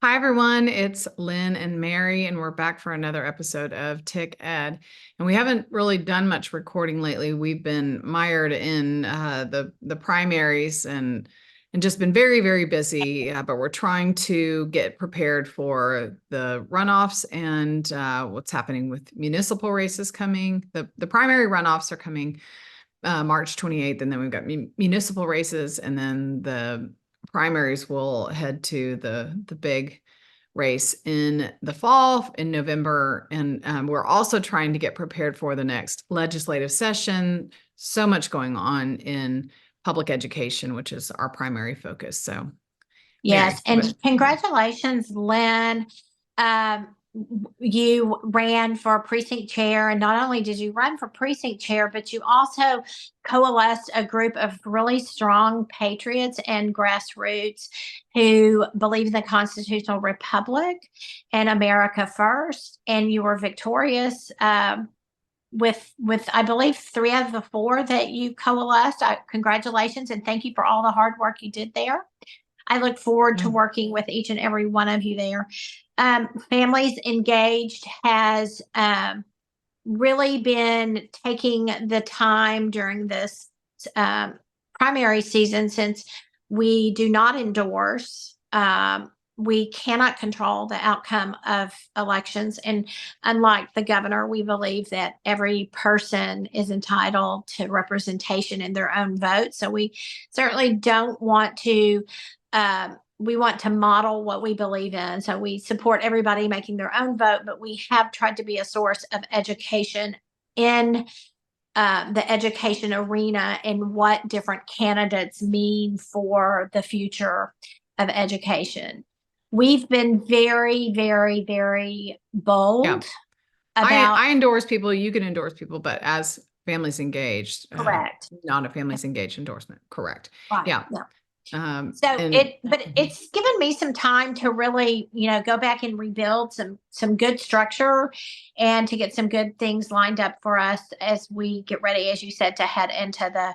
Hi, everyone. It's Lynn and Mary, and we're back for another episode of TIC Ed. And we haven't really done much recording lately. We've been mired in the primaries and just been very, very busy. But we're trying to get prepared for the runoffs and what's happening with municipal races coming. The primary runoffs are coming March 28th, and then we've got municipal races, and then the primaries will head to the big race in the fall in November. And we're also trying to get prepared for the next legislative session. So much going on in public education, which is our primary focus. So yes, Mary, and congratulations, Lynn. You ran for precinct chair, and not only did you run for precinct chair, but you also coalesced a group of really strong patriots and grassroots who believe in the constitutional republic and America first. And you were victorious with I believe 3 out of the 4 that you coalesced. Congratulations, and thank you for all the hard work you did there. I look forward to working with each and every one of you there. Families Engaged has really been taking the time during this primary season, since we do not endorse. We cannot control the outcome of elections. And unlike the governor, we believe that every person is entitled to representation in their own vote. So we certainly don't want to we want to model what we believe in. So we support everybody making their own vote, but we have tried to be a source of education in the education arena and what different candidates mean for the future of education. We've been very, very, very bold about. I endorse people. You can endorse people, but as Families Engaged, Correct. Not a Families Engaged endorsement. Correct. Right. Yeah. But it's given me some time to really, go back and rebuild some good structure and to get some good things lined up for us as we get ready, as you said, to head into the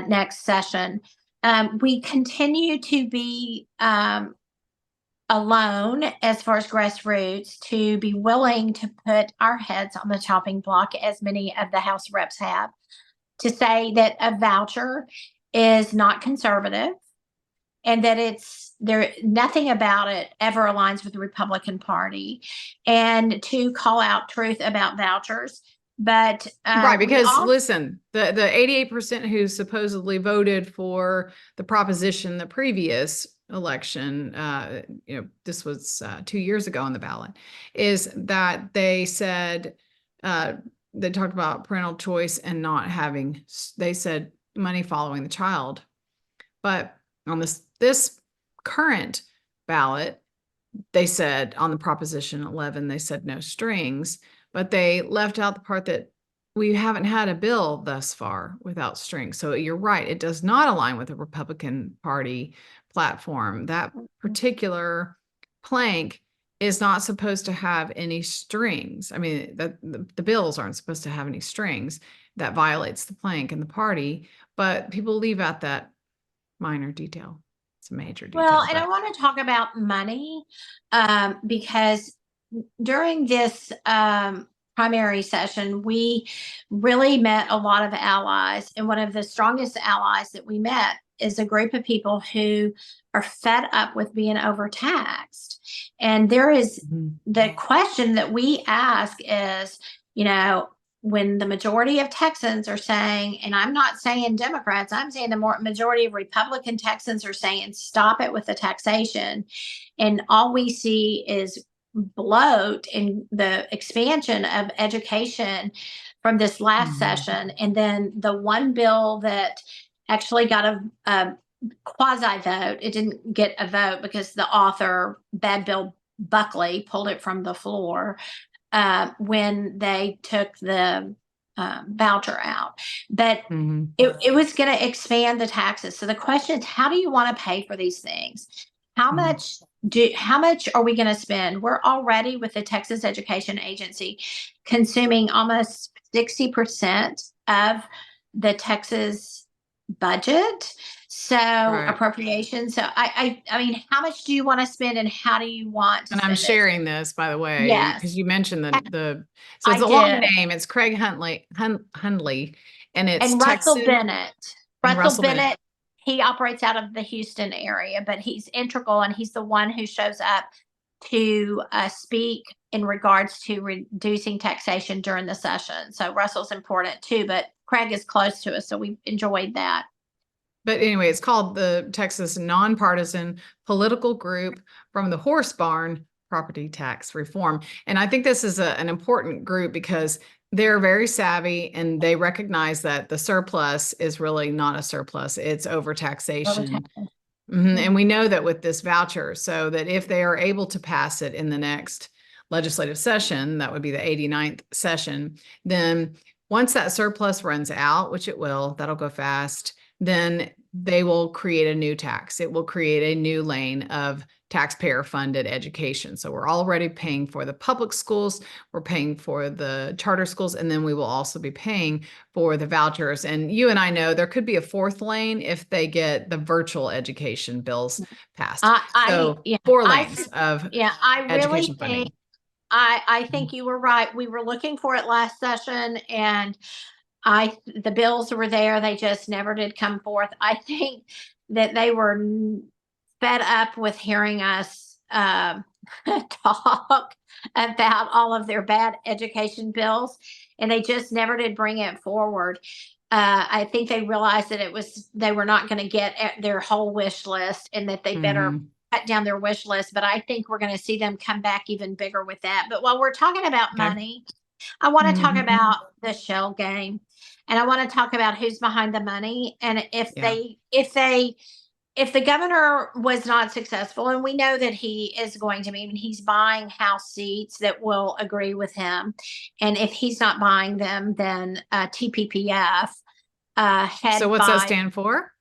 next session. We continue to be alone as far as grassroots, to be willing to put our heads on the chopping block, as many of the House reps have, to say that a voucher is not conservative, and that nothing about it ever aligns with the Republican Party, and to call out truth about vouchers. But right, because listen, the 88% who supposedly voted for the proposition the previous election, this was 2 years ago on the ballot, is that they said they talked about parental choice and not having, they said money following the child. But on this current ballot, they said on the Proposition 11, they said no strings, but they left out the part that we haven't had a bill thus far without strings. So you're right, it does not align with the Republican Party platform. That particular plank is not supposed to have any strings. I mean, the bills aren't supposed to have any strings. That violates the plank in the party, but people leave out that minor detail. It's a major detail. Well, and I want to talk about money because during this primary session, we really met a lot of allies. And one of the strongest allies that we met is a group of people who are fed up with being overtaxed. And there is the question that we ask is, when the majority of Texans are saying, and I'm not saying Democrats, I'm saying the majority of Republican Texans are saying, stop it with the taxation. And all we see is bloat in the expansion of education from this last session. And then the one bill that actually got a quasi vote, it didn't get a vote because the author, Bad Bill Buckley, pulled it from the floor when they took the voucher out. But it was going to expand the taxes. So the question is, how do you want to pay for these things? How much are we going to spend? We're already, with the Texas Education Agency, consuming almost 60% of the Texas budget. So Right. appropriation. So I mean, how much do you want to spend and how do you want to And I'm spend it? sharing this, by the way, because Yes, you mentioned so it's I a long did. name. It's Craig Hundley, and it's And Russell Texas Bennett. and Russell Russell Bennett. Bennett, he operates out of the Houston area, but he's integral and he's the one who shows up to speak in regards to reducing taxation during the session. So Russell's important too, but Craig is close to us, so we enjoyed that. But anyway, it's called the Texas Nonpartisan Political Group from the Horse Barn Property Tax Reform. And I think this is an important group because they're very savvy and they recognize that the surplus is really not a surplus, it's overtaxation. And we know that with this voucher, so that if they are able to pass it in the next legislative session, that would be the 89th session, then once that surplus runs out, which it will, that'll go fast, then they will create a new tax. It will create a new lane of taxpayer funded education. So we're already paying for the public schools, we're paying for the charter schools, and then we will also be paying for the vouchers. And you and I know there could be a fourth lane if they get the virtual education bills passed. So Yeah, four lanes of yeah, I really education think funding. I think you were right. We were looking for it last session and the bills were there. They just never did come forth. I think that they were fed up with hearing us talk about all of their bad education bills, and they just never did bring it forward. I think they realized that they were not going to get their whole wish list, and that they better cut down their wish list. But I think we're going to see them come back even bigger with that. But while we're talking about money, I want to talk about the shell game, and I want to talk about who's behind the money. And if the governor was not successful, and we know that he is going to be, and he's buying House seats that will agree with him, and if he's not buying them, then TPPF, So head what's that by stand for?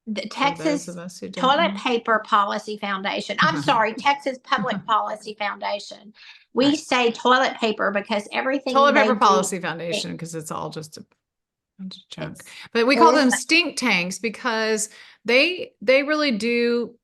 the For those Texas of us who don't Toilet know. Paper Policy Foundation. I'm sorry, Texas Public Policy Foundation. We Right. say toilet paper because everything Toilet they Paper do, Policy Foundation, because it's all just a bunch of junk. it's But we it call is them stink tanks because they really do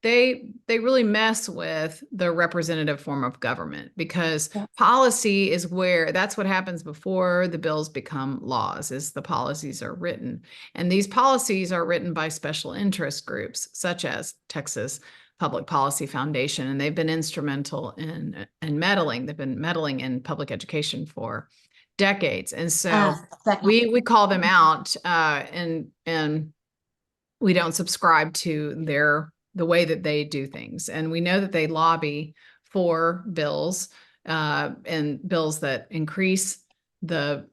they really mess with the representative form of government, because policy is where that's what happens before the bills become laws, is the policies are written. And these policies are written by special interest groups such as Texas Public Policy Foundation, and they've been instrumental in meddling. They've been meddling in public education for decades. And so we call them out, and we don't subscribe to the way that they do things. And we know that they lobby for bills, and bills that increase the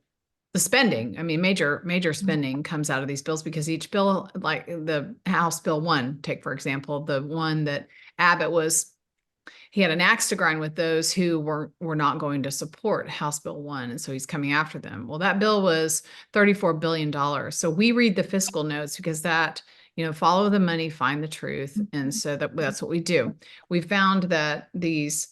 spending. I mean, major spending comes out of these bills because each bill, like the House Bill 1, take for example, the one that Abbott he had an axe to grind with those who were not going to support House Bill 1, and so he's coming after them. Well, that bill was $34 billion. So we read the fiscal notes because that, follow the money, find the truth. And so that's what we do. We found that these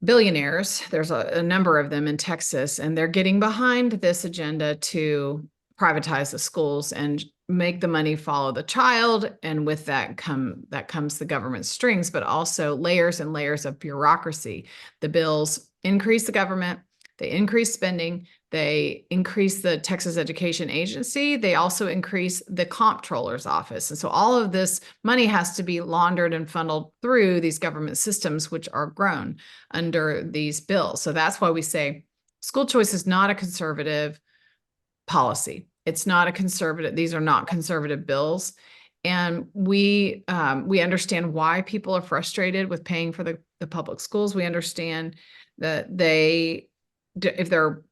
billionaires, there's a number of them in Texas, and they're getting behind this agenda to privatize the schools and make the money follow the child. And with that comes the government strings, but also layers and layers of bureaucracy. The bills increase the government, they increase spending, they increase the Texas Education Agency, they also increase the comptroller's office. And so all of this money has to be laundered and funneled through these government systems, which are grown under these bills. So that's why we say school choice is not a conservative policy. It's not a conservative, these are not conservative bills. And we understand why people are frustrated with paying for the public schools. We understand that if they're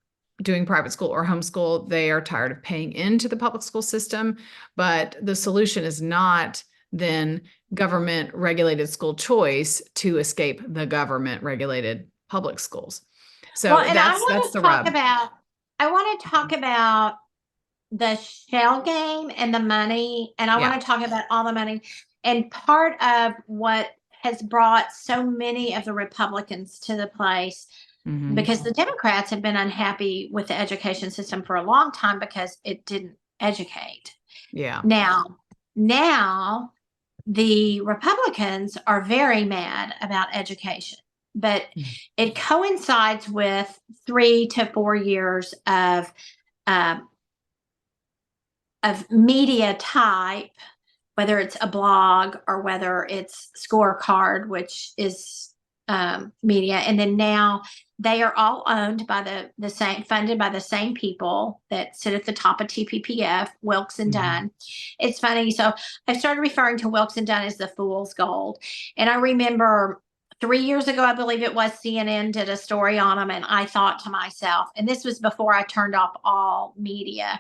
doing private school or homeschool, they are tired of paying into the public school system. But the solution is not then government regulated school choice to escape the government regulated public schools. So that's the rub. I want to talk about the shell game and the money, and I want to talk about all the money. And part of what has brought so many of the Republicans to the place, because the Democrats have been unhappy with the education system for a long time because it didn't educate. Yeah. Now, Now the Republicans are very mad about education, but it coincides with 3 to 4 years um, of media type, whether it's a blog or whether it's scorecard, which is media. And then now they are all owned by the same, funded by the same people that sit at the top of TPPF, Wilkes and Dunn. It's funny. So I've started referring to Wilkes and Dunn as the fool's gold. And I remember 3 years ago, I believe it was, CNN did a story on them. And I thought to myself, and this was before I turned off all media,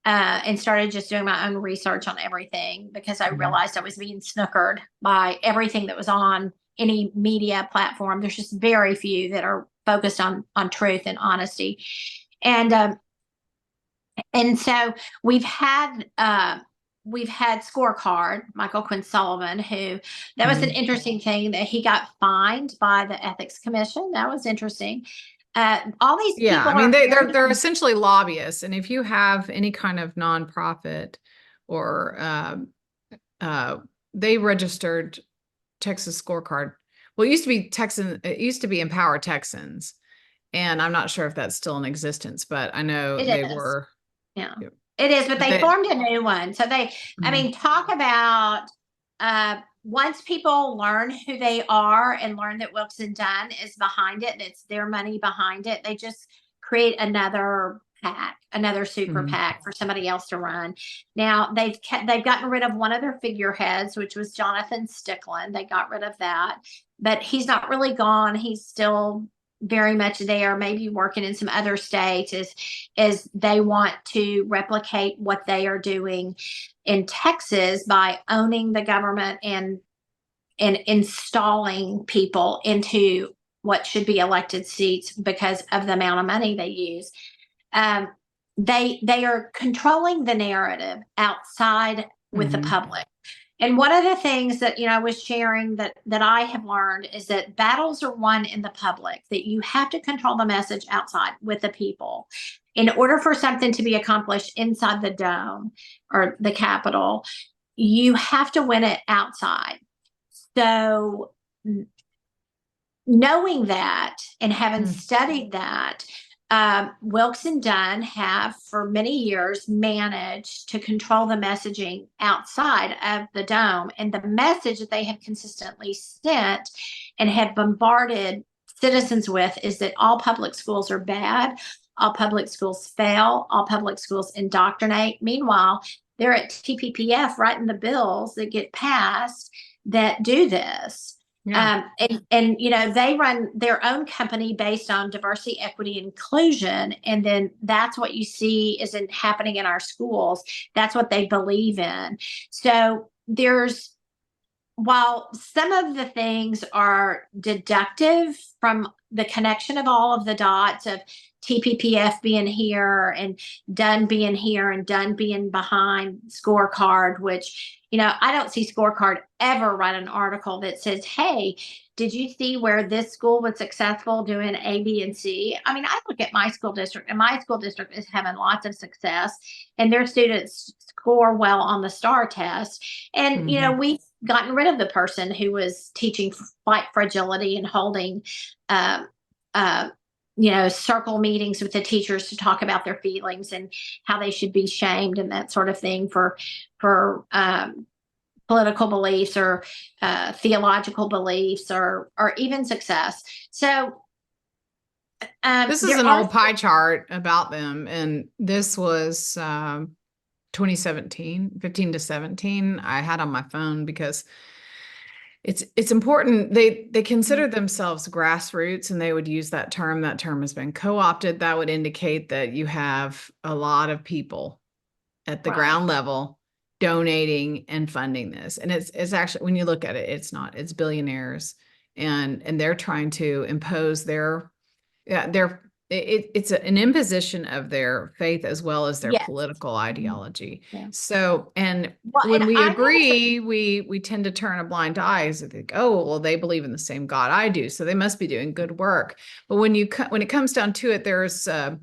and started just doing my own research on everything, because I realized I was being snookered by everything that was on any media platform. There's just very few that are focused on truth and honesty. And so we've had Scorecard, Michael Quinn Sullivan, who, that was an interesting thing, that he got fined by the Ethics Commission. That was interesting. All these people, I mean, they're essentially lobbyists, and if you have any kind of nonprofit or they registered Texas Scorecard. Well, it used to be Texan. It used to be Empower Texans, and I'm not sure if that's still in existence, but I know they were. Yeah, it is, but they formed a new one. So they, I mean, talk about once people learn who they are and learn that Wilkes and Dunn is behind it and it's their money behind it, they just create another PAC, another super PAC for somebody else to run. Now they've gotten rid of one of their figureheads, which was Jonathan Stickland. They got rid of that, but he's not really gone. He's still very much there, maybe working in some other states, as they want to replicate what they are doing in Texas by owning the government and installing people into what should be elected seats because of the amount of money they use. They are controlling the narrative outside with the public. And one of the things that, I was sharing that I have learned is that battles are won in the public, that you have to control the message outside with the people. In order for something to be accomplished inside the dome or the Capitol, you have to win it outside. So knowing that and having studied that, Wilkes and Dunn have for many years managed to control the messaging outside of the dome. And the message that they have consistently sent and have bombarded citizens with is that all public schools are bad, all public schools fail, all public schools indoctrinate. Meanwhile, they're at TPPF writing the bills that get passed that do this. And they run their own company based on diversity, equity, inclusion. And then that's what you see isn't happening in our schools. That's what they believe in. So while some of the things are deductive from the connection of all of the dots of TPPF being here and Dunn being here and Dunn being behind Scorecard, which, I don't see Scorecard ever write an article that says, hey, did you see where this school was successful doing A, B, and C? I mean, I look at my school district, and my school district is having lots of success, and their students score well on the STAR test. And, we've gotten rid of the person who was teaching flight fragility and holding, circle meetings with the teachers to talk about their feelings and how they should be shamed and that sort of thing for political beliefs or theological beliefs or even success. So this is an old pie chart about them, and this was 2017, 15 to 17. I had on my phone because it's important. They consider themselves grassroots, and they would use that term. That term has been co-opted. That would indicate that you have a lot of people at the ground level donating and funding this. And it's actually, when you look at it, it's billionaires, and they're trying to impose it's an imposition of their faith as well as their political ideology. So, when we agree, we tend to turn a blind eye and think, oh, well, they believe in the same God I do, so they must be doing good work. But when it comes down to it, there's a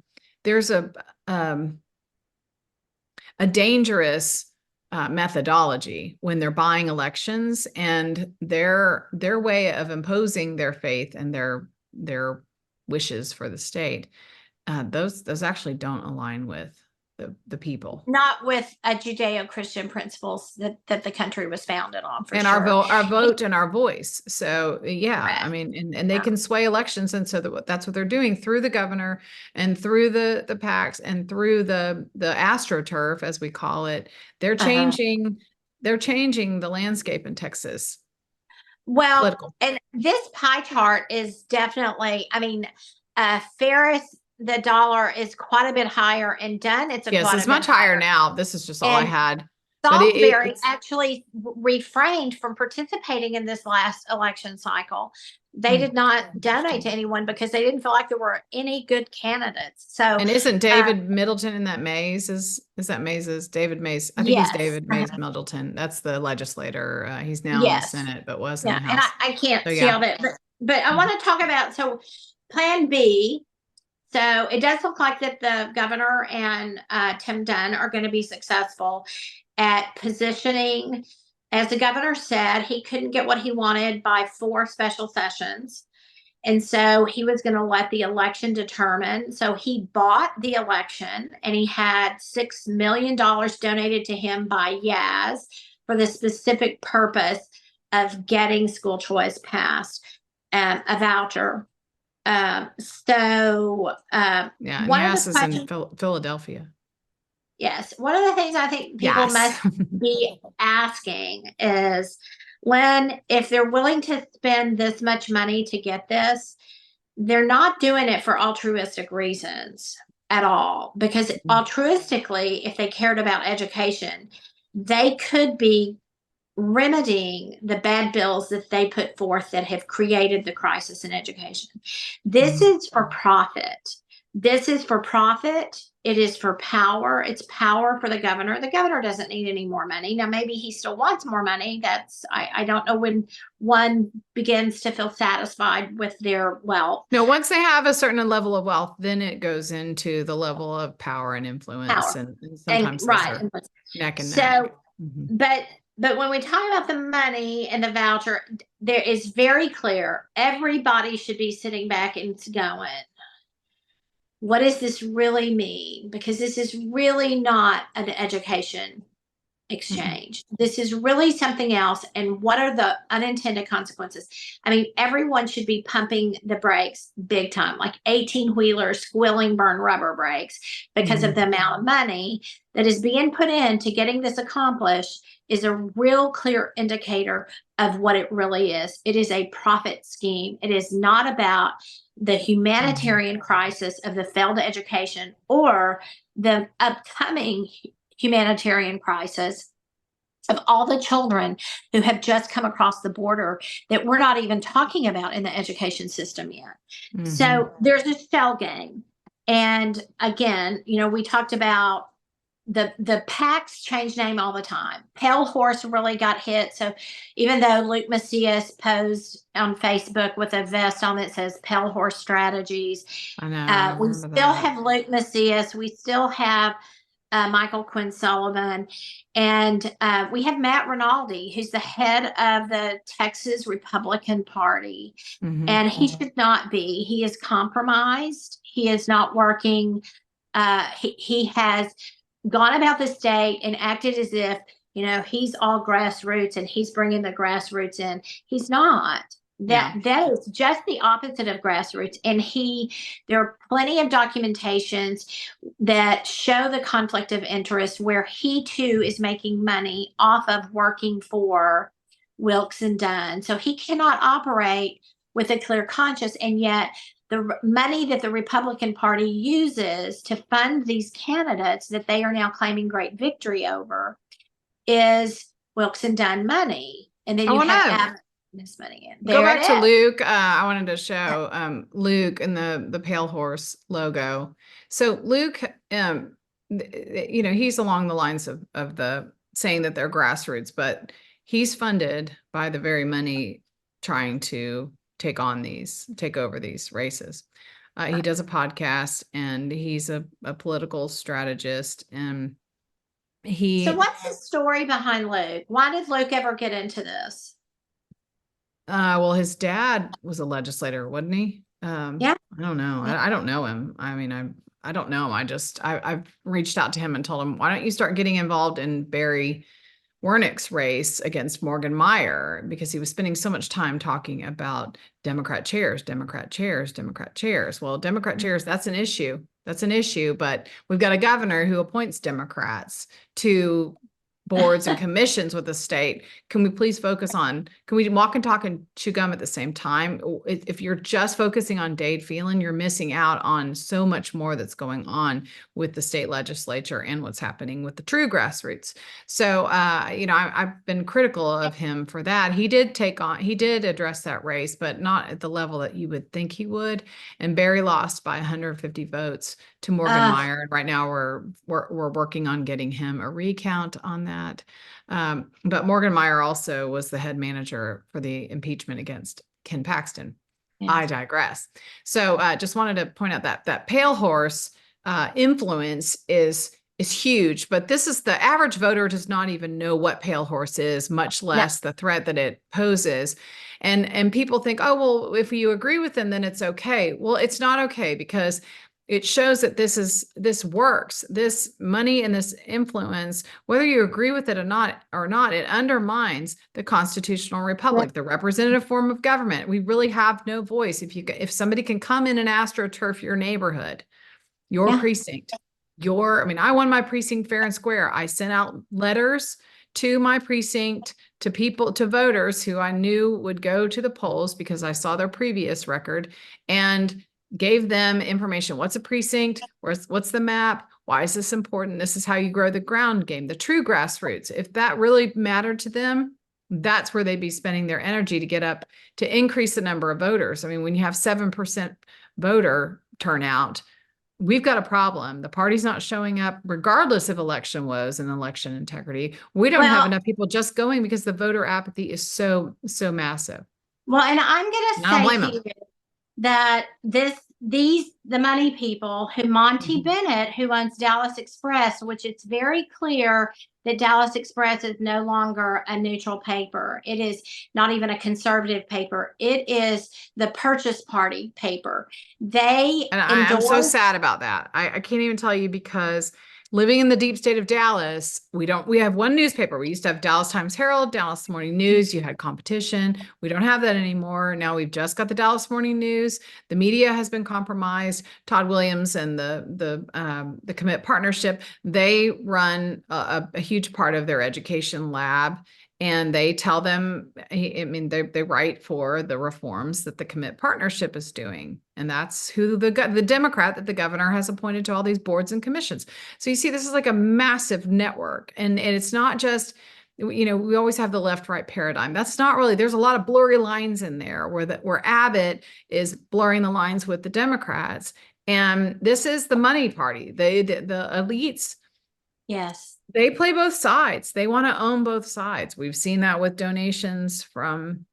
dangerous methodology when they're buying elections, and their way of imposing their faith and their wishes for the state. Those actually don't align with the people. Not with a Judeo-Christian principles that the country was founded on, for And sure. our vote and our voice. So yeah, Correct. I mean, and they Yeah. can sway elections, and so that's what they're doing through the governor and through the PACs and through the Astroturf, as we call it. They're changing the landscape in Texas. Well, Political. and this pie chart is definitely, I mean, Ferris, the dollar is quite a bit higher, and Dunn, it's Yes, quite it's a bit much higher higher. now. This is just all I And had. But Salisbury it's actually refrained from participating in this last election cycle. They did not donate to anyone because they didn't feel like there were any good candidates. So, and isn't David Middleton in that Mays? Is that Mays? David Mays? I think he's yes, David Mays Middleton. That's the legislator. He's now in the yes, Senate, but was in yeah. the And House. I can't So see yeah. all that, but I want to talk about, so Plan B. So it does look like that the governor and Tim Dunn are going to be successful at positioning. As the governor said, he couldn't get what he wanted by 4 special sessions. And so he was going to let the election determine. So he bought the election, and he had $6 million donated to him by Yaz for the specific purpose of getting school choice passed, a voucher. Yeah, and One of Yass the is in questions, Philadelphia. yes, one of the things I think people Yes. must be asking is, Lynn, if they're willing to spend this much money to get this, they're not doing it for altruistic reasons at all. Because altruistically, if they cared about education, they could be remedying the bad bills that they put forth that have created the crisis in education. This is for profit. This is for profit. It is for power. It's power for the governor. The governor doesn't need any more money. Now, maybe he still wants more money. I don't know when one begins to feel satisfied with their wealth. No, once they have a certain level of wealth, then it goes into the level of power and influence. Power. And sometimes those Right. are neck and neck. So, but when we talk about the money and the voucher, there is very clear, everybody should be sitting back and going, what does this really mean? Because this is really not an education exchange. This is really something else. And what are the unintended consequences? I mean, everyone should be pumping the brakes big time, like 18-wheeler squilling burn rubber brakes, because of the amount of money that is being put into getting this accomplished is a real clear indicator of what it really is. It is a profit scheme. It is not about the humanitarian crisis of the failed education or the upcoming humanitarian crisis of all the children who have just come across the border that we're not even talking about in the education system yet. So there's a shell game. And again, we talked about the PACs change name all the time. Pale Horse really got hit. So even though Luke Macias posed on Facebook with a vest on that says Pale Horse Strategies, I know. we still have Luke Macias. We still have Michael Quinn Sullivan, and we have Matt Rinaldi, who's the head of the Texas Republican Party, and he should not be. He is compromised. He is not working. He has gone about the state and acted as if he's all grassroots and he's bringing the grassroots in. He's not. That is just the opposite of grassroots. And there are plenty of documentations that show the conflict of interest where he too is making money off of working for Wilkes and Dunn. So he cannot operate with a clear conscience. And yet the money that the Republican Party uses to fund these candidates that they are now claiming great victory over is Wilkes and Dunn money. And then you have this money in. Go back to Luke. I wanted to show Luke and the Pale Horse logo. So Luke, he's along the lines of the saying that they're grassroots, but he's funded by the very money trying to take over these races. He does a podcast, and he's a political strategist, and So He, what's the story behind Luke? Why did Luke ever get into this? well, his dad was a legislator, wasn't he? Yeah. I don't know. Yeah. I don't know him. I mean, I don't know him. I've reached out to him and told him, why don't you start getting involved in Barry Wernick's race against Morgan Meyer, because he was spending so much time talking about Democrat chairs, Democrat chairs, Democrat chairs. Well, Democrat chairs, that's an issue. That's an issue, but we've got a governor who appoints Democrats to boards and commissions with the state. Can we please focus on, can we walk and talk and chew gum at the same time? If you're just focusing on Dade Phelan, you're missing out on so much more that's going on with the state legislature and what's happening with the true grassroots. So, I've been critical of him for that. He did address that race, but not at the level that you would think he would. And Barry lost by 150 votes to Morgan Meyer. And right now we're working on getting him a recount on that. But Morgan Meyer also was the head manager for the impeachment against Ken Paxton. Yes. I digress. So just wanted to point out that pale horse influence is huge, but this is the average voter does not even know what pale horse is, much less the threat that it poses. And people think, oh, well, if you agree with them, then it's okay. Well, it's not okay, because it shows that this works. This money and this influence, whether you agree with it or not, it undermines the constitutional republic, the representative form of government. We really have no voice. If somebody can come in and astroturf your neighborhood, your precinct, I won my precinct fair and square. I sent out letters to my precinct, to voters who I knew would go to the polls because I saw their previous record, and gave them information. What's a precinct? What's the map? Why is this important? This is how you grow the ground game, the true grassroots. If that really mattered to them, that's where they'd be spending their energy to get up, to increase the number of voters. I mean, when you have 7% voter turnout, we've got a problem. The party's not showing up, regardless of election woes and election integrity. We don't have enough people just going because the voter apathy is so massive. Well, and I'm going to say to you that the money people, who Monty Bennett, who owns Dallas Express, which it's very clear that Dallas Express is no longer a neutral paper. It is not even a conservative paper. It is the Purchase Party paper. I'm so sad about that. I can't even tell you, because living in the deep state of Dallas, we have one newspaper. We used to have Dallas Times Herald, Dallas Morning News. You had competition. We don't have that anymore. Now we've just got the Dallas Morning News. The media has been compromised. Todd Williams and the Commit Partnership, they run a huge part of their education lab. And they tell them, they write for the reforms that the Commit Partnership is doing. And that's who the Democrat that the governor has appointed to all these boards and commissions. So you see, this is like a massive network. And it's not just, we always have the left-right paradigm. That's not really, there's a lot of blurry lines in there where Abbott is blurring the lines with the Democrats. And this is the money party. The elites. Yes. They play both sides. They want to own both sides. We've seen that with donations from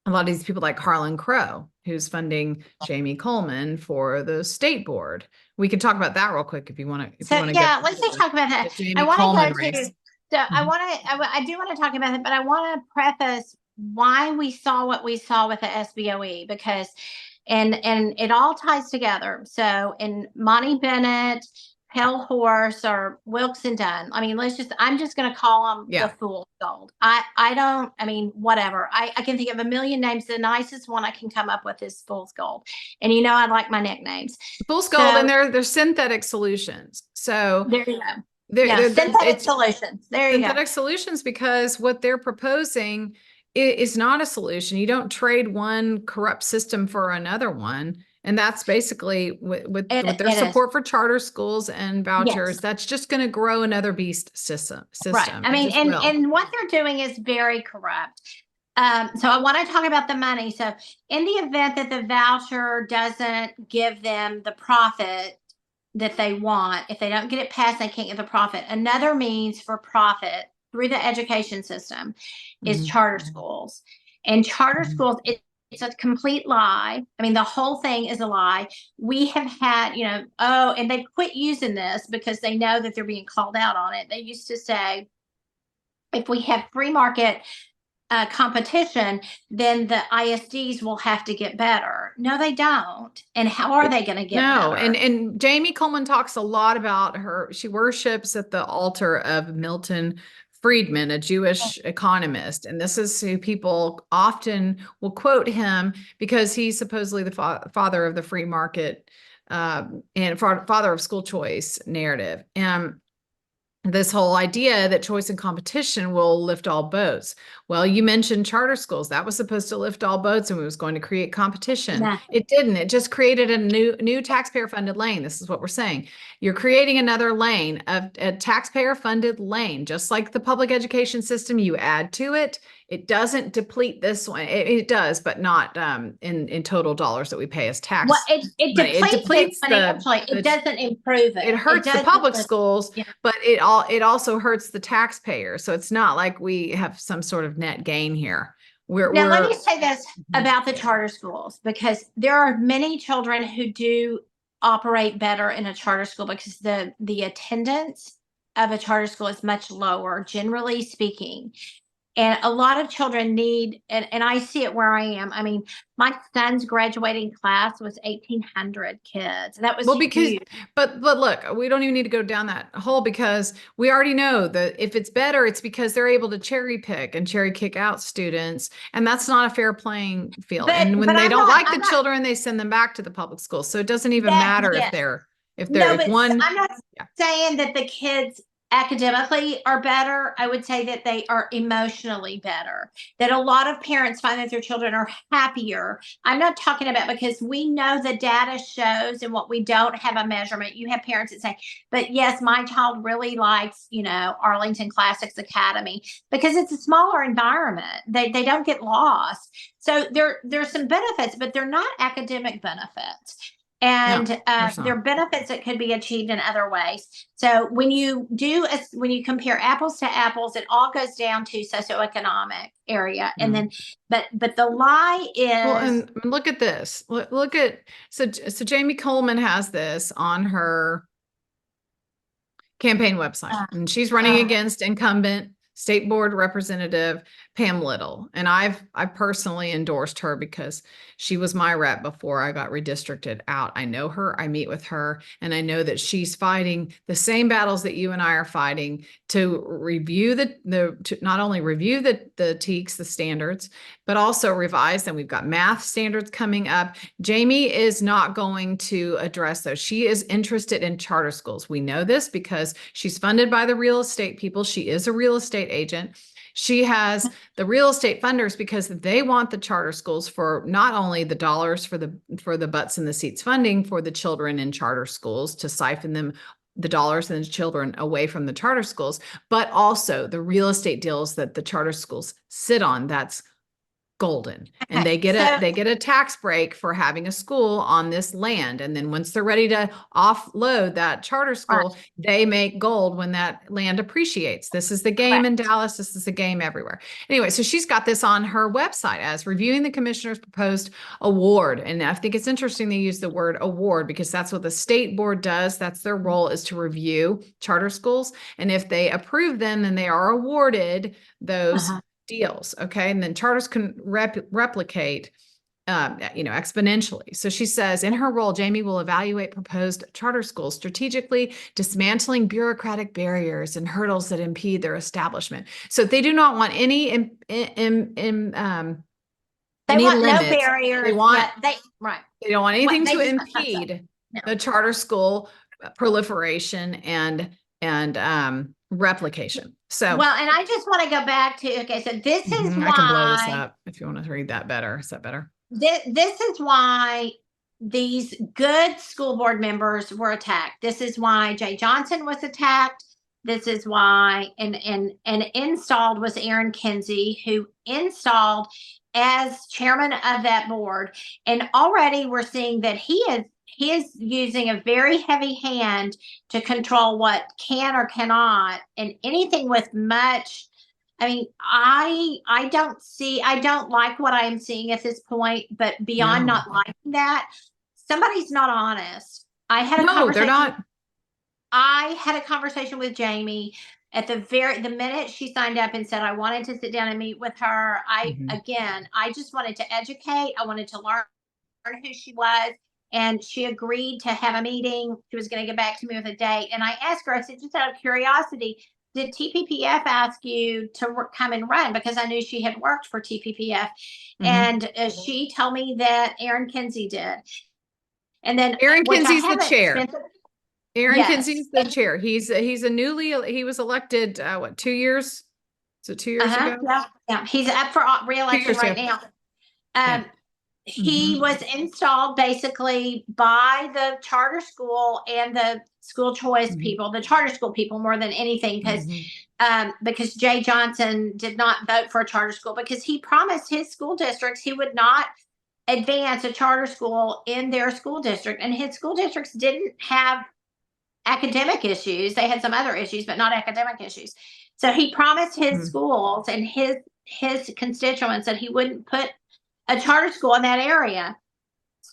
a lot of these people like Harlan Crow, who's funding Jamie Kohlmann for the state board. We can talk about that real quick if you want to. Let's just talk about that. I want to go to. So I do want to talk about it, but I want to preface why we saw what we saw with the SBOE, because, and it all ties together. So in Monty Bennett, Pale Horse, or Wilkes and Dunn. I'm just going to call them the fool's gold. Whatever. I can think of a million names. The nicest one I can come up with is fool's gold. And I like my nicknames. Fool's gold, and they're synthetic solutions. So there you go. They're synthetic solutions. There you go. Synthetic solutions, because what they're proposing is not a solution. You don't trade one corrupt system for another one. And that's basically with their support for charter schools and vouchers. Yes. That's just going to grow another beast system. Right. And what they're doing is very corrupt. So I want to talk about the money. So in the event that the voucher doesn't give them the profit that they want, if they don't get it passed, they can't get the profit. Another means for profit through the education system is charter schools. And charter schools, It's a complete lie. I mean, the whole thing is a lie. We have had, and they've quit using this because they know that they're being called out on it. They used to say, if we have free market competition, then the ISDs will have to get better. No, they don't. And how are they going to get No, better? and Jamie Kohlmann talks a lot about she worships at the altar of Milton Friedman, a Jewish economist. And this is who people often will quote him because he's supposedly the father of the free market and father of school choice narrative. And this whole idea that choice and competition will lift all boats. Well, you mentioned charter schools. That was supposed to lift all boats and it was going to create competition. It didn't. It just created a new taxpayer funded lane. This is what we're saying. You're creating another lane, a taxpayer funded lane, just like the public education system. You add to it. It doesn't deplete this one. It does, but not in total dollars that we pay as tax. Well, it depletes it financially. It doesn't improve it. It hurts the public schools, but it also hurts the taxpayer. So it's not like we have some sort of net gain here. Now, let me say this about the charter schools, because there are many children who do operate better in a charter school because the attendance of a charter school is much lower, generally speaking. And a lot of children need, and I see it where I am. I mean, my son's graduating class was 1,800 kids. That was huge. But look, we don't even need to go down that hole because we already know that if it's better, it's because they're able to cherry pick and cherry kick out students, and that's not a fair playing field. And when they don't like the children, they send them back to the public schools. So it doesn't even matter if I'm not saying that the kids academically are better. I would say that they are emotionally better, that a lot of parents find that their children are happier. I'm not talking about, because we know the data shows, and what we don't have a measurement. You have parents that say, but yes, my child really likes, Arlington Classics Academy because it's a smaller environment. They don't get lost. So there's some benefits, but they're not academic benefits. And there are benefits that could be achieved in other ways. So when you compare apples to apples, it all goes down to socioeconomic area. And then, but the lie is, well, and look at this. Look at, so Jamie Kohlmann has this on her campaign website, and she's running against incumbent State Board Representative Pam Little. And I personally endorsed her because she was my rep before I got redistricted out. I know her, I meet with her, and I know that she's fighting the same battles that you and I are fighting to review to not only review the TEKS, the standards, but also revise them. We've got math standards coming up. Jamie is not going to address those. She is interested in charter schools. We know this because she's funded by the real estate people. She is a real estate agent. She has the real estate funders because they want the charter schools for not only the dollars for the butts in the seats funding for the children in charter schools to siphon them the dollars and the children away from the charter schools, but also the real estate deals that the charter schools sit on. That's golden. And they get a tax break for having a school on this land. And then once they're ready to offload that charter school, they make gold when that land appreciates. This is the game in Dallas. This is the game everywhere. Anyway, so she's got this on her website as reviewing the commissioner's proposed award. And I think it's interesting they use the word award because that's what the state board does. That's their role, is to review charter schools. And if they approve them, then they are awarded those deals. Okay. And then charters can replicate, exponentially. So she says in her role, Jamie will evaluate proposed charter schools strategically, dismantling bureaucratic barriers and hurdles that impede their establishment. So they do not want any, they want no barriers. They don't want anything to impede the charter school proliferation and replication. So, well, and I just want to go back to, okay, so this is why, I can blow this up if you want to read that better. Is that better? This is why these good school board members were attacked. This is why Jay Johnson was attacked. This is why, and installed was Aaron Kinsey, who installed as chairman of that board. And already we're seeing that he is using a very heavy hand to control what can or cannot, and anything with much I mean, I don't like what I am seeing at this point, but beyond No, not liking that, somebody's not honest. no, they're not. I had a conversation with Jamie at the minute she signed up and said I wanted to sit down and meet with her. Mhm. I just wanted to educate. I wanted to learn who she was. And she agreed to have a meeting. She was going to get back to me with a date. And I asked her, I said, just out of curiosity, did TPPF ask you to come and run? Because I knew she had worked for TPPF. Mhm. And she told me that Aaron Kinsey did. And then, Aaron which I Kinsey's the haven't chair. spent, Aaron yes. Kinsey's the chair. He was elected, what, 2 years? So 2 years Uh-huh. ago? Yeah. Yeah. He's up for Two re-election years right ago. now. Yeah. He Hmm. was installed basically by the charter school and the school choice Hmm. people, the charter school people more than anything, Hmm. because Jay Johnson did not vote for a charter school because he promised his school districts he would not advance a charter school in their school district, and his school districts didn't have academic issues. They had some other issues, but not academic issues. So he promised his Hmm. schools and his constituents that he wouldn't put a charter school in that area.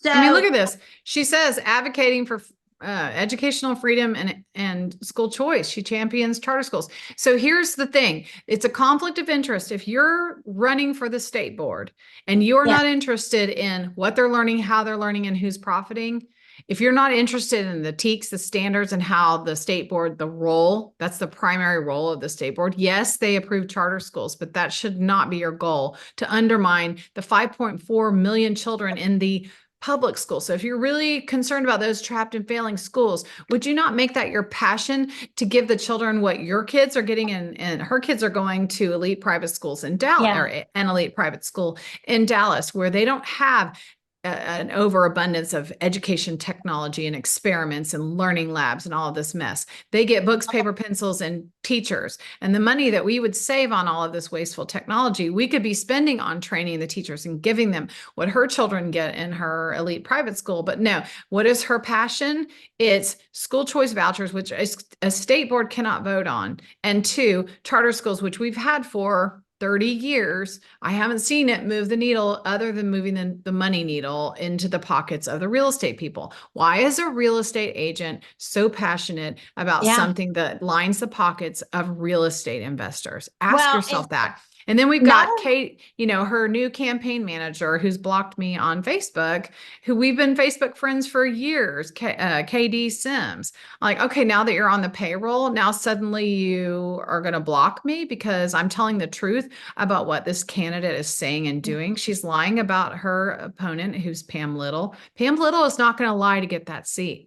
I mean, look So at this. She says advocating for educational freedom and school choice. She champions charter schools. So here's the thing. It's a conflict of interest. If you're running for the state board and you're yeah, not interested in what they're learning, how they're learning, and who's profiting, if you're not interested in the TEKS, the standards, and how the state board, the role, that's the primary role of the state board. Yes, they approve charter schools, but that should not be your goal to undermine the 5.4 million children in the public school. So if you're really concerned about those trapped in failing schools, would you not make that your passion to give the children what your kids are getting? And her kids are going to elite private schools in Dallas, or yeah. an elite private school in Dallas, where they don't have an overabundance of education technology and experiments and learning labs and all of this mess. They get books, paper, pencils, and teachers. And the money that we would save on all of this wasteful technology, we could be spending on training the teachers and giving them what her children get in her elite private school. But no, what is her passion? It's school choice vouchers, which a state board cannot vote on, and two, charter schools, which we've had for 30 years. I haven't seen it move the needle other than moving the money needle into the pockets of the real estate people. Why is a real estate agent so passionate about Yeah. something that lines the pockets of real estate investors? Ask Well, and yourself that. And then we've not got Kate, her new campaign manager who's blocked me on Facebook, who we've been Facebook friends for years, KD Sims. Like, okay, now that you're on the payroll, now suddenly you are going to block me because I'm telling the truth about what this candidate is saying and doing. She's lying about her opponent, who's Pam Little. Pam Little is not going to lie to get that seat.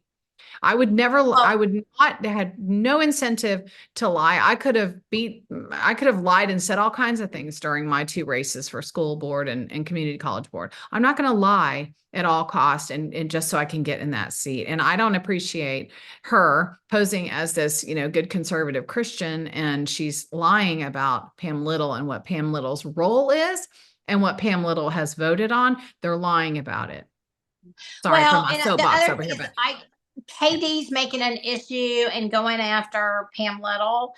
I well, would not, had no incentive to lie. I could have lied and said all kinds of things during my two races for school board and community college board. I'm not going to lie at all costs and just so I can get in that seat. And I don't appreciate her posing as this, good conservative Christian. And she's lying about Pam Little and what Pam Little's role is and what Pam Little has voted on. They're lying about it. Sorry for well, my and the soapbox other over thing here, is, but KD's making an issue and going after Pam Little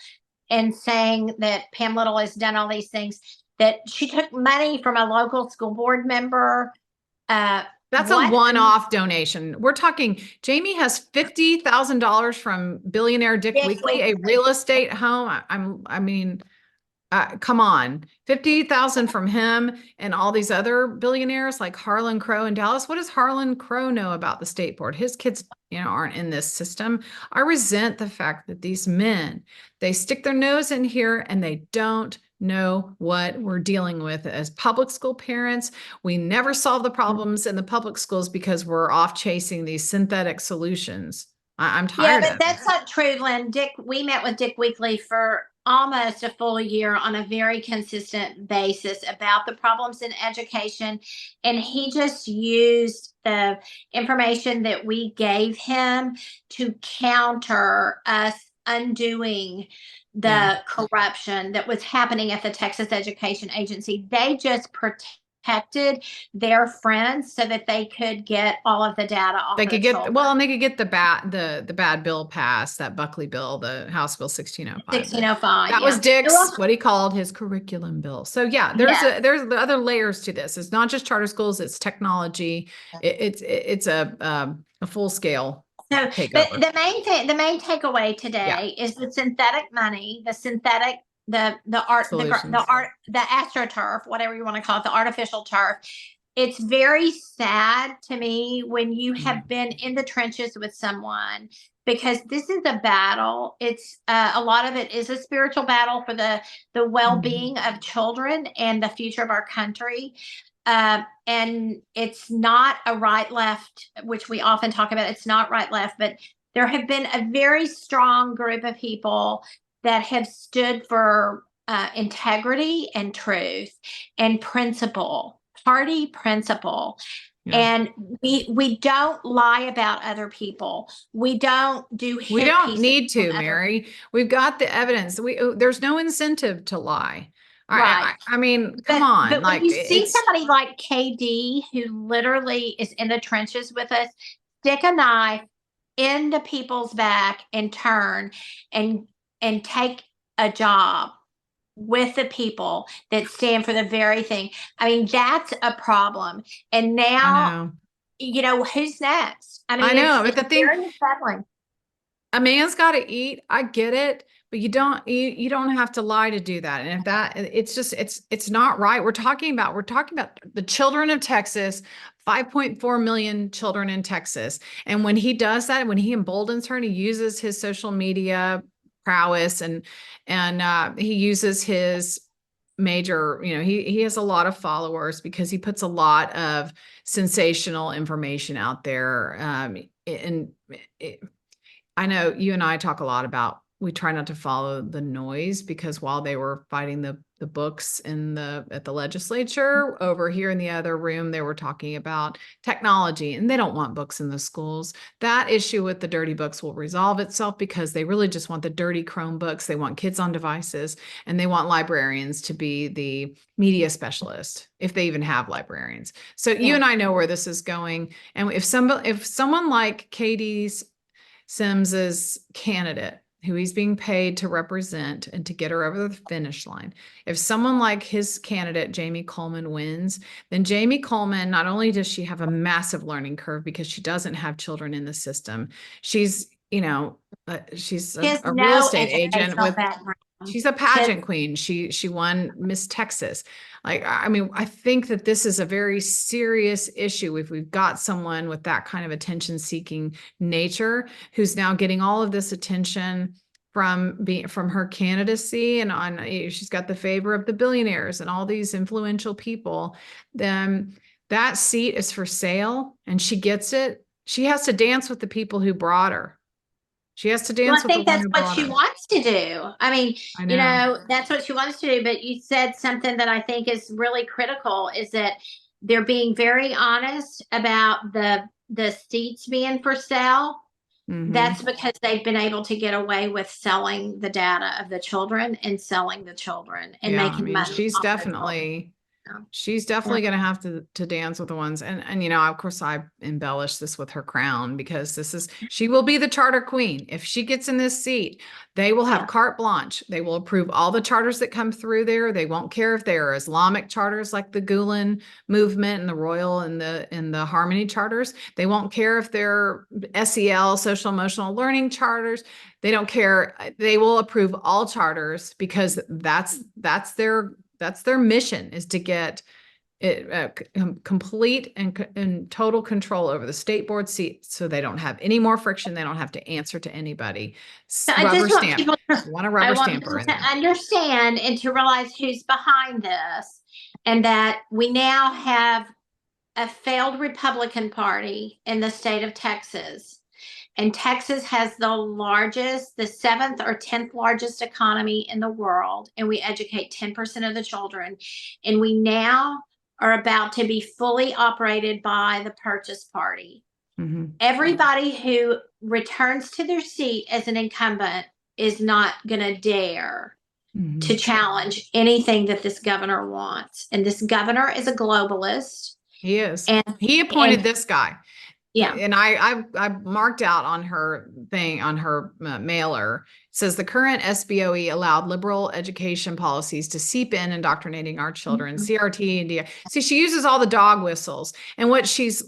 and saying that Pam Little has done all these things. That she took money from a local school board member. that's a What? one-off donation. We're talking Jamie has $50,000 from billionaire Dick Dick Weekly, a real estate home. I mean, come on, 50,000 from him and all these other billionaires like Harlan Crow in Dallas. What does Harlan Crow know about the state board? His kids, aren't in this system. I resent the fact that these men, they stick their nose in here and they don't know what we're dealing with as public school parents. We never solve the problems in the public schools because we're off chasing these synthetic solutions. I'm Yeah, tired but of it. that's not true, Lynn. We met with Dick Weekly for almost a full year on a very consistent basis about the problems in education. And he just used the information that we gave him to counter us undoing Yeah. the corruption that was happening at the Texas Education Agency. They just pretend protected their friends so that they could get all of the data off They of could the get, children. well, and they could get the bad bill passed, that Buckley bill, the House Bill 1605. 1605, That was yeah. Dick's, what he called his curriculum bill. So yeah, there's Yes. there's the other layers to this. It's not just charter schools, it's technology. It's a full scale So takeover. the main takeaway today is the synthetic money, the synthetic, the art, Solutions. the astroturf, whatever you want to call it, the artificial turf. It's very sad to me when you have been in the trenches with someone, because this is a battle. It's a lot of it is a spiritual battle for the well-being of children and the future of our country. And it's not a right left, which we often talk about. It's not right left, but there have been a very strong group of people that have stood for integrity and truth and principle, party principle. Yeah. And we don't lie about other people. We don't do hit We don't pieces need to, on other Mary. people. We've got the evidence. There's no incentive to lie. Right. I mean, come on. But Like when you see it's somebody like KD who literally is in the trenches with us, stick a knife into people's back and turn and take a job with the people that stand for the very thing. I mean, that's a problem. And I now, know. who's next? I mean, I know, but it's the thing, very unsettling. a man's got to eat. I get it, but you don't have to lie to do that. And if that, it's just, it's not right. We're talking about the children of Texas, 5.4 million children in Texas. And when he does that, when he emboldens her and he uses his social media prowess and he uses his major, he has a lot of followers because he puts a lot of sensational information out there. I know you and I talk a lot about, we try not to follow the noise, because while they were fighting the books at the legislature, over here in the other room, they were talking about technology, and they don't want books in the schools. That issue with the dirty books will resolve itself, because they really just want the dirty Chromebooks. They want kids on devices, and they want librarians to be the media specialist, if they even have librarians. So you and I know where this is going. And if someone like Katie's Sims's candidate, who he's being paid to represent and to get her over the finish line, if someone like his candidate, Jamie Kohlmann, wins, then Jamie Kohlmann, not only does she have a massive learning curve because she doesn't have children in the system, she's she's a real estate agent with background. She's a pageant queen. She won Miss Texas. I mean, I think that this is a very serious issue if we've got someone with that kind of attention-seeking nature who's now getting all of this attention from her candidacy, and she's got the favor of the billionaires and all these influential people. Then that seat is for sale, and she gets it. She has to dance with the people who brought her. She has to dance with the one who brought her. I think that's what she wants to do. I mean, that's what she wants to do. But you said something that I think is really critical, is that they're being very honest about the seats being for sale. That's because they've been able to get away with selling the data of the children and selling the children and making money. She's definitely going to have to dance with the ones. And of course, I embellish this with her crown, because she will be the charter queen. If she gets in this seat, they will have carte blanche. They will approve all the charters that come through there. They won't care if they are Islamic charters like the Gulen movement and the Royal and the Harmony charters. They won't care if they're SEL, social emotional learning charters. They don't care. They will approve all charters, because that's their mission, is to get it complete and total control over the state board seat, so they don't have any more friction. They don't have to answer to anybody. I Rubber just stamp. Want a rubber stamper in there. Understand and to realize who's behind this, and that we now have a failed Republican Party in the state of Texas. And Texas has the 7th or 10th largest economy in the world. And we educate 10% of the children. And we now are about to be fully operated by the purchase party. Everybody who returns to their seat as an incumbent is not going to dare to challenge anything that this governor wants. And this governor is a globalist. He is. And he appointed this guy. Yeah. And I marked out on her thing, on her mailer, it says the current SBOE allowed liberal education policies to seep in, indoctrinating our children. CRT and DI. See, she uses all the dog whistles. And what she's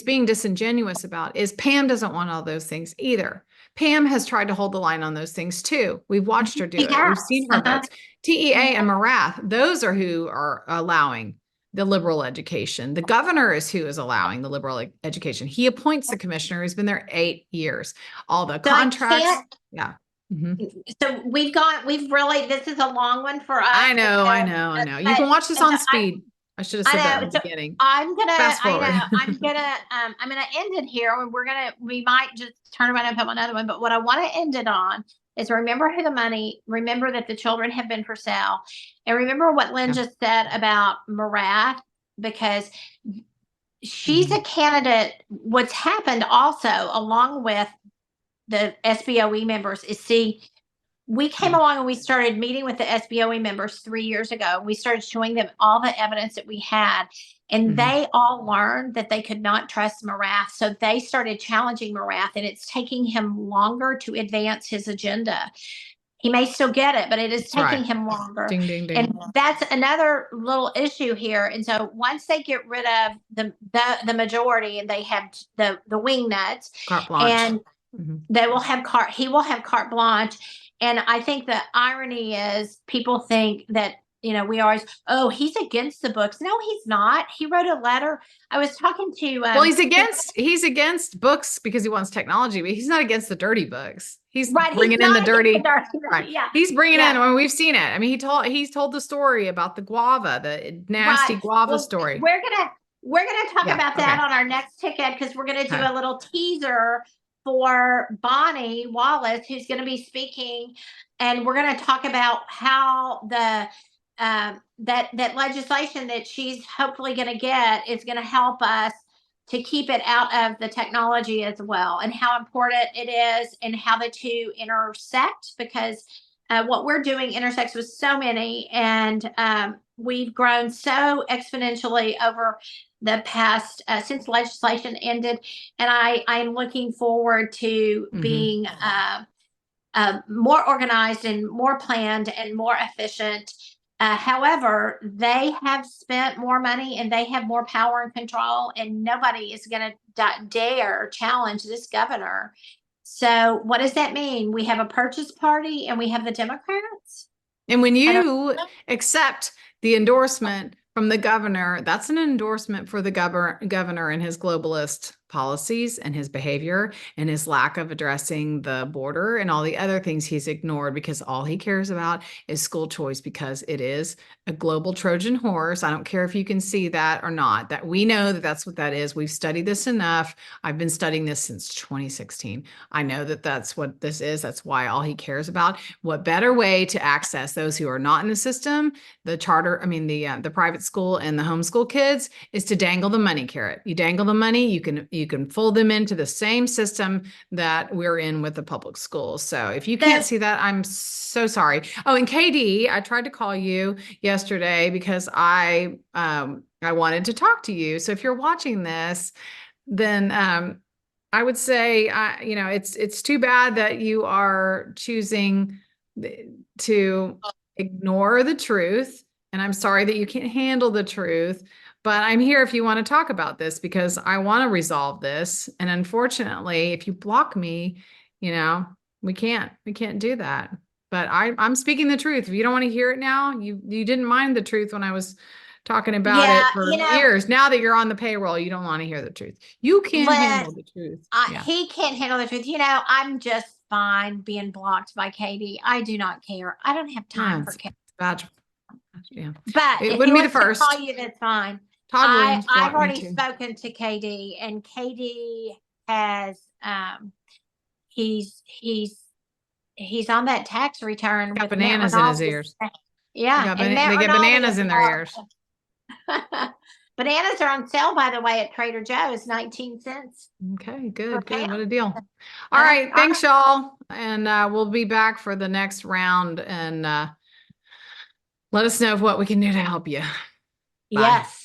being disingenuous about is Pam doesn't want all those things either. Pam has tried to hold the line on those things too. We've watched her do it. We've seen her votes. TEA and Marath, those are who are allowing the liberal education. The governor is who is allowing the liberal education. He appoints the commissioner who's been there 8 years. All the contracts. Yeah. So we've really, this is a long one for us. I know. You can watch this on speed. I should have said that in the beginning. I'm gonna end it here, and we might just turn around and put another one. But what I want to end it on is remember that the children have been for sale, and remember what Lynn just said about Marath, because she's a candidate. What's happened also, along with the SBOE members, is we came along and we started meeting with the SBOE members 3 years ago. We started showing them all the evidence that we had, and they all learned that they could not trust Marath. So they started challenging Marath, and it's taking him longer to advance his agenda. He may still get it, but it is taking him longer. Ding, ding, ding. And that's another little issue here. And so once they get rid of the majority, and they have the wing nuts, carte blanche, and they will have he will have carte blanche. And I think the irony is people think that, we always, he's against the books. No, he's not. He wrote a letter. I was talking to, well, he's against books because he wants technology, but he's not against the dirty books. He's bringing in the dirty. Right. Yeah. He's bringing in, when we've seen it. I mean, he's told the story about the guava, the nasty guava story. We're going to talk about that on our next ticket, because we're going to do a little teaser for Bonnie Wallace, who's going to be speaking, and we're going to talk about how the that legislation that she's hopefully going to get is going to help us to keep it out of the technology as well, and how important it is, and how the two intersect, because what we're doing intersects with so many, and we've grown so exponentially over the past since legislation ended, and I'm looking forward to being more organized and more planned and more efficient. However, they have spent more money, and they have more power and control, and nobody is going to dare challenge this governor. So what does that mean? We have a purchase party, and we have the Democrats. And when you accept the endorsement from the governor, that's an endorsement for the governor and his globalist policies and his behavior and his lack of addressing the border and all the other things he's ignored, because all he cares about is school choice, because it is a global Trojan horse. I don't care if you can see that or not, that we know that that's what that is. We've studied this enough. I've been studying this since 2016. I know that that's what this is. That's why all he cares about. What better way to access those who are not in the system, the private school and the homeschool kids, is to dangle the money carrot. You dangle the money, you can fold them into the same system that we're in with the public schools. So if you can't see that, I'm so sorry. Oh, and KD, I tried to call you yesterday because I wanted to talk to you. So if you're watching this, then I would say, it's too bad that you are choosing to ignore the truth. And I'm sorry that you can't handle the truth, but I'm here if you want to talk about this, because I want to resolve this. And unfortunately, if you block me, we can't do that. But I'm speaking the truth. If you don't want to hear it now, you didn't mind the truth when I was talking about it for years. Now that you're on the payroll, you don't want to hear the truth. You can't handle the truth. He can't handle the truth. I'm just fine being blocked by Katie. I do not care. I don't have time for Katie. Yeah. But it wouldn't be the first. Call you, that's fine. I've already spoken to KD, and KD has he's on that tax return. Got bananas in his ears. Yeah, they get bananas in their ears. Bananas are on sale, by the way, at Trader Joe's, 19 cents. Okay, good. What a deal. All right. Thanks, y'all. And we'll be back for the next round. And Let us know what we can do to help you. Bye. Yes.